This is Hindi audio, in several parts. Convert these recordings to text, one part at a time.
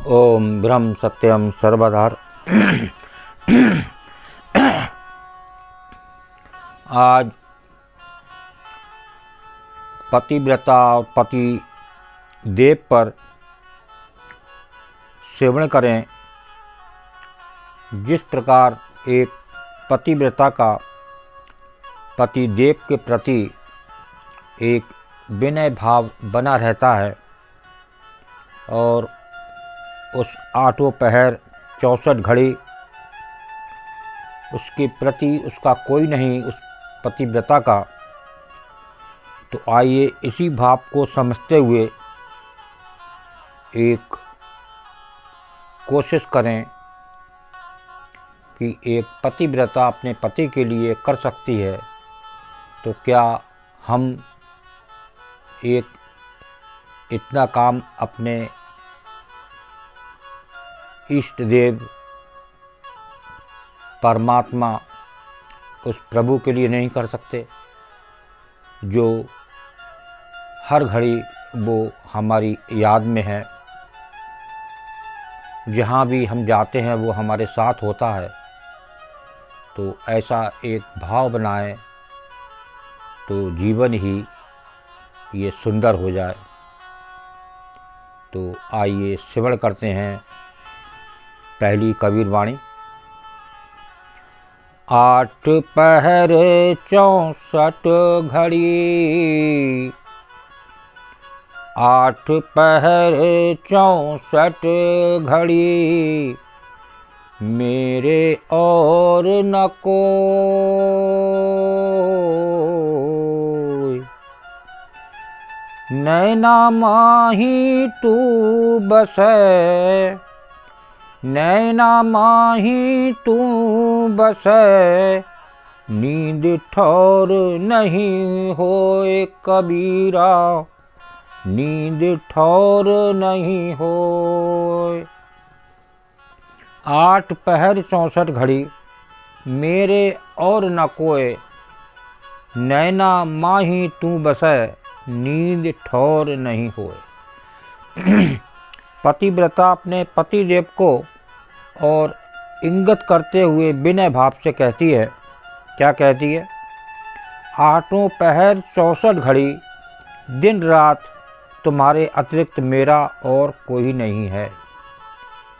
ओम ब्रह्म सत्यम सर्वधार। आज पतिव्रता और पति देव पर सेवन करें। जिस प्रकार एक पतिव्रता का पति देव के प्रति एक विनय भाव बना रहता है और उस आठों पहर 64 घड़ी उसके प्रति उसका कोई नहीं, उस पतिव्रता का। तो आइए इसी भाव को समझते हुए एक कोशिश करें कि एक पतिव्रता अपने पति के लिए कर सकती है, तो क्या हम एक इतना काम अपने इष्ट देव परमात्मा उस प्रभु के लिए नहीं कर सकते, जो हर घड़ी वो हमारी याद में है। जहाँ भी हम जाते हैं वो हमारे साथ होता है। तो ऐसा एक भाव बनाएं तो जीवन ही ये सुंदर हो जाए। तो आइए श्रवण करते हैं पहली कबीर वाणी। 8 पहर 64 घड़ी, 8 पहर 64 घड़ी, मेरे और न कोई, नैना माही तू बसे, नैना माही तू बसे, नींद ठौर नहीं होए कबीरा, नींद ठौर नहीं होए। 8 पहर 64 घड़ी, मेरे और न कोय, नैना माही तू बसे, नींद ठौर नहीं होए। पतिव्रता अपने पति देव को और इंगित करते हुए विनय भाव से कहती है। क्या कहती है? 8 पहर 64 घड़ी, दिन रात तुम्हारे अतिरिक्त मेरा और कोई नहीं है।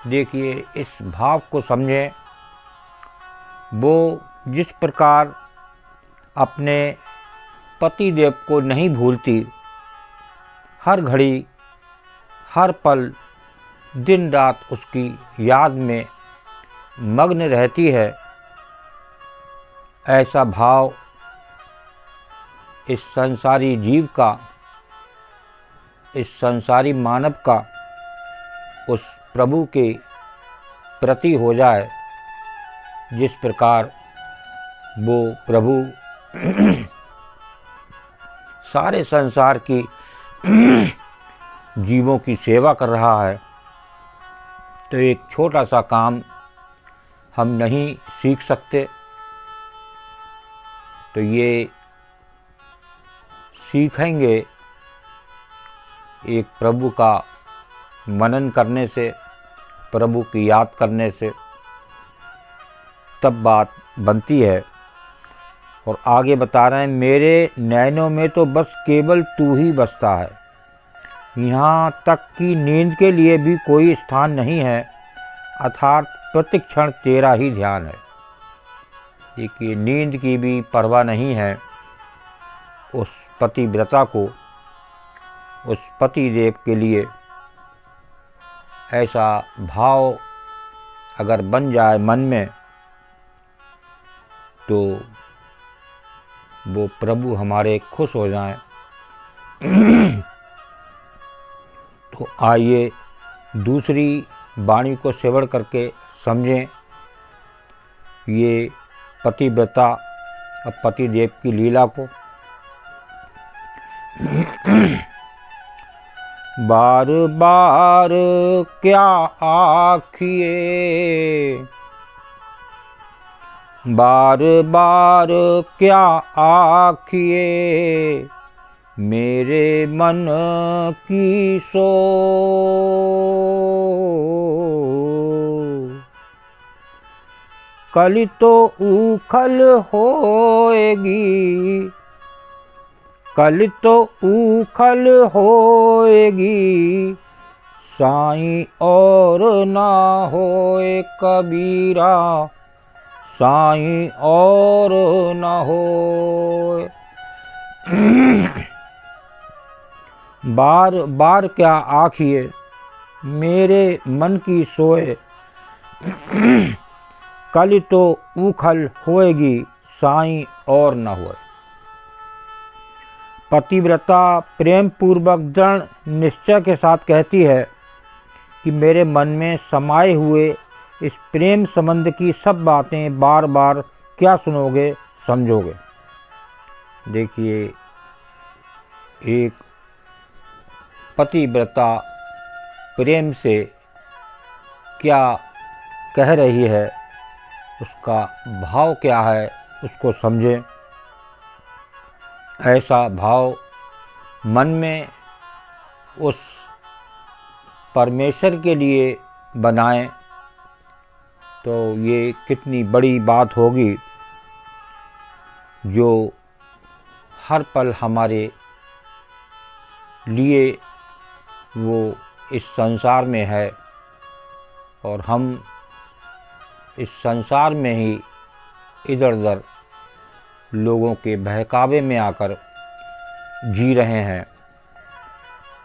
देखिए, इस भाव को समझें। वो जिस प्रकार अपने पति देव को नहीं भूलती, हर घड़ी हर पल दिन रात उसकी याद में मग्न रहती है, ऐसा भाव इस संसारी जीव का, इस संसारी मानव का उस प्रभु के प्रति हो जाए, जिस प्रकार वो प्रभु सारे संसार की जीवों की सेवा कर रहा है। तो एक छोटा सा काम हम नहीं सीख सकते, तो ये सीखेंगे एक प्रभु का मनन करने से, प्रभु की याद करने से, तब बात बनती है। और आगे बता रहे हैं, मेरे नैनों में तो बस केवल तू ही बसता है, यहाँ तक कि नींद के लिए भी कोई स्थान नहीं है, अर्थात प्रतिक्षण तेरा ही ध्यान है। देखिए, नींद की भी परवाह नहीं है उस पतिव्रता को, उस पति देव के लिए। ऐसा भाव अगर बन जाए मन में, तो वो प्रभु हमारे खुश हो जाएं। तो आइए दूसरी वाणी को श्रवण करके समझें ये पतिव्रता और पति देव की लीला को। बार बार क्या आखिए, बार बार क्या आखिए, मेरे मन की सोच, कल तो उखल होएगी, कल तो उखल होएगी, साईं और ना होए कबीरा, साईं और ना होए। बार बार क्या आखिए मेरे मन की सोए, कल तो उखल होएगी, साईं और न होए। पतिव्रता प्रेम पूर्वक दृढ़ निश्चय के साथ कहती है कि मेरे मन में समाये हुए इस प्रेम संबंध की सब बातें बार बार क्या सुनोगे समझोगे। देखिए, एक पतिव्रता प्रेम से क्या कह रही है, उसका भाव क्या है, उसको समझें। ऐसा भाव मन में उस परमेश्वर के लिए बनाएं तो ये कितनी बड़ी बात होगी, जो हर पल हमारे लिए वो इस संसार में है और हम इस संसार में ही इधर उधर लोगों के बहकावे में आकर जी रहे हैं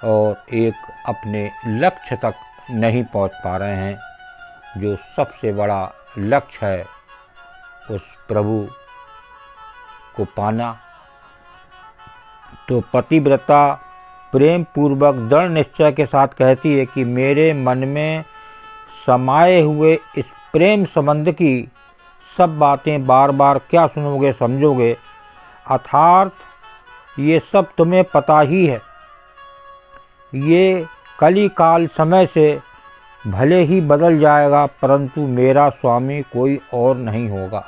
और एक अपने लक्ष्य तक नहीं पहुंच पा रहे हैं, जो सबसे बड़ा लक्ष्य है उस प्रभु को पाना। तो पतिव्रता प्रेम पूर्वक दृढ़ निश्चय के साथ कहती है कि मेरे मन में समाये हुए इस प्रेम संबंध की सब बातें बार बार क्या सुनोगे समझोगे, अर्थात ये सब तुम्हें पता ही है। ये कली काल समय से भले ही बदल जाएगा, परंतु मेरा स्वामी कोई और नहीं होगा।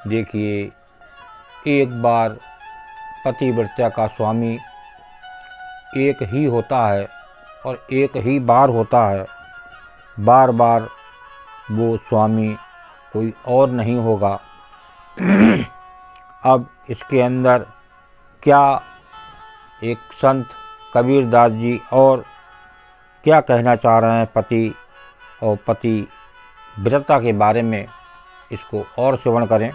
देखिए, एक बार पतिव्रता का स्वामी एक ही होता है और एक ही बार होता है, बार बार वो स्वामी कोई और नहीं होगा। अब इसके अंदर क्या एक संत कबीरदास जी और क्या कहना चाह रहे हैं पति और पतिव्रता के बारे में, इसको और श्रवण करें।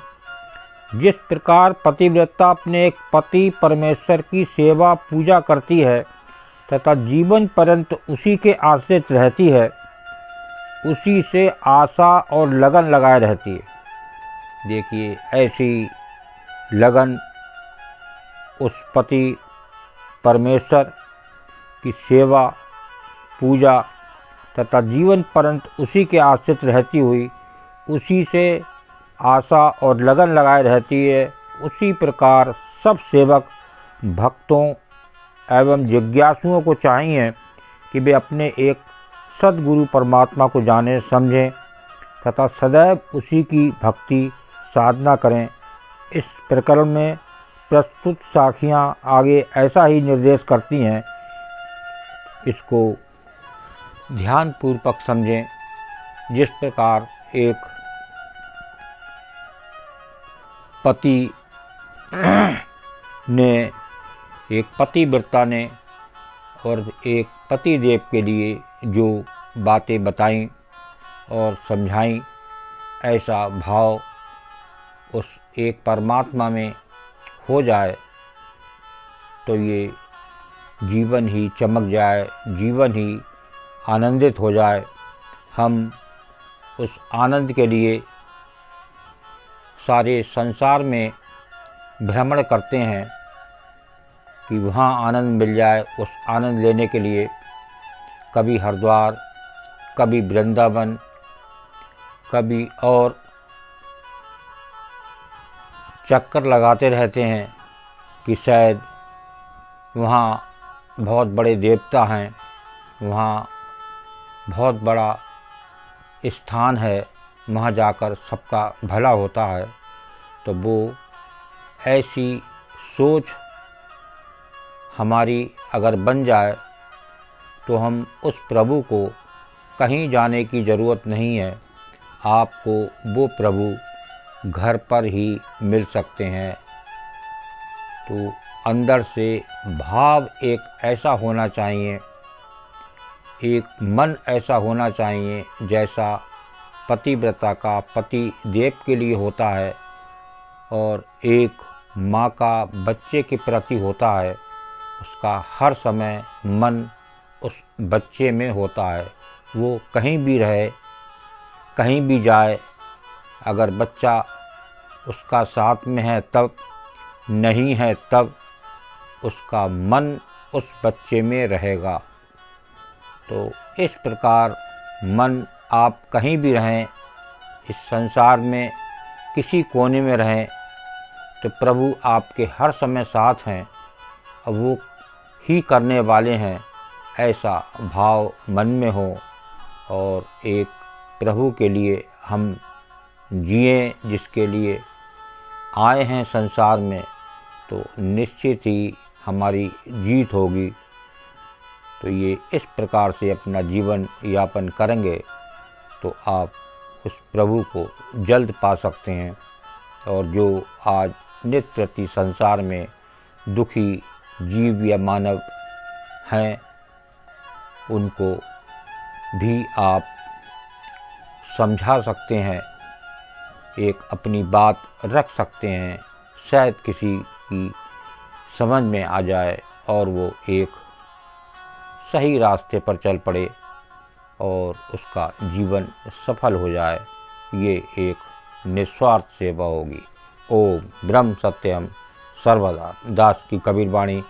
जिस प्रकार पतिव्रता अपने एक पति परमेश्वर की सेवा पूजा करती है तथा जीवन पर्यंत उसी के आश्रित रहती है, उसी से आशा और लगन लगाए रहती है। देखिए, ऐसी लगन उस पति परमेश्वर की सेवा पूजा तथा जीवन पर्यंत उसी के आश्रित रहती हुई उसी से आशा और लगन लगाए रहती है। उसी प्रकार सब सेवक भक्तों एवं जिज्ञासुओं को चाहिए कि वे अपने एक सद्गुरु परमात्मा को जाने समझें तथा सदैव उसी की भक्ति साधना करें। इस प्रकरण में प्रस्तुत साखियाँ आगे ऐसा ही निर्देश करती हैं, इसको ध्यानपूर्वक समझें। जिस प्रकार एक पति ने, एक पतिव्रता ने और एक पतिदेव के लिए जो बातें बताईं और समझाईं, ऐसा भाव उस एक परमात्मा में हो जाए तो ये जीवन ही चमक जाए, जीवन ही आनंदित हो जाए। हम उस आनंद के लिए सारे संसार में भ्रमण करते हैं कि वहाँ आनंद मिल जाए। उस आनंद लेने के लिए कभी हरिद्वार, कभी वृंदावन, कभी और चक्कर लगाते रहते हैं कि शायद वहाँ बहुत बड़े देवता हैं, वहाँ बहुत बड़ा स्थान है, वहाँ जाकर सबका भला होता है। तो वो ऐसी सोच हमारी अगर बन जाए तो हम उस प्रभु को कहीं जाने की ज़रूरत नहीं है, आपको वो प्रभु घर पर ही मिल सकते हैं। तो अंदर से भाव एक ऐसा होना चाहिए, एक मन ऐसा होना चाहिए जैसा पतिव्रता का पति देव के लिए होता है और एक माँ का बच्चे के प्रति होता है। उसका हर समय मन उस बच्चे में होता है। वो कहीं भी रहे, कहीं भी जाए, अगर बच्चा उसका साथ में है तब, नहीं है तब, उसका मन उस बच्चे में रहेगा। तो इस प्रकार मन आप कहीं भी रहें, इस संसार में किसी कोने में रहें, तो प्रभु आपके हर समय साथ हैं और वो ही करने वाले हैं, ऐसा भाव मन में हो और एक प्रभु के लिए हम जिए, जिसके लिए आए हैं संसार में, तो निश्चित ही हमारी जीत होगी। तो ये इस प्रकार से अपना जीवन यापन करेंगे तो आप उस प्रभु को जल्द पा सकते हैं। और जो आज नित्य प्रति संसार में दुखी जीव या मानव हैं, उनको भी आप समझा सकते हैं, एक अपनी बात रख सकते हैं, शायद किसी की समझ में आ जाए और वो एक सही रास्ते पर चल पड़े और उसका जीवन सफल हो जाए। ये एक निस्वार्थ सेवा होगी। ओम ब्रह्म सत्यम सर्वदा। दास की कबीर वाणी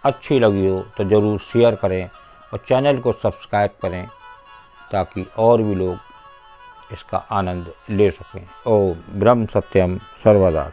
अच्छी लगी हो तो ज़रूर शेयर करें और चैनल को सब्सक्राइब करें ताकि और भी लोग इसका आनंद ले सकें। ओम ब्रह्म सत्यम सर्वदा।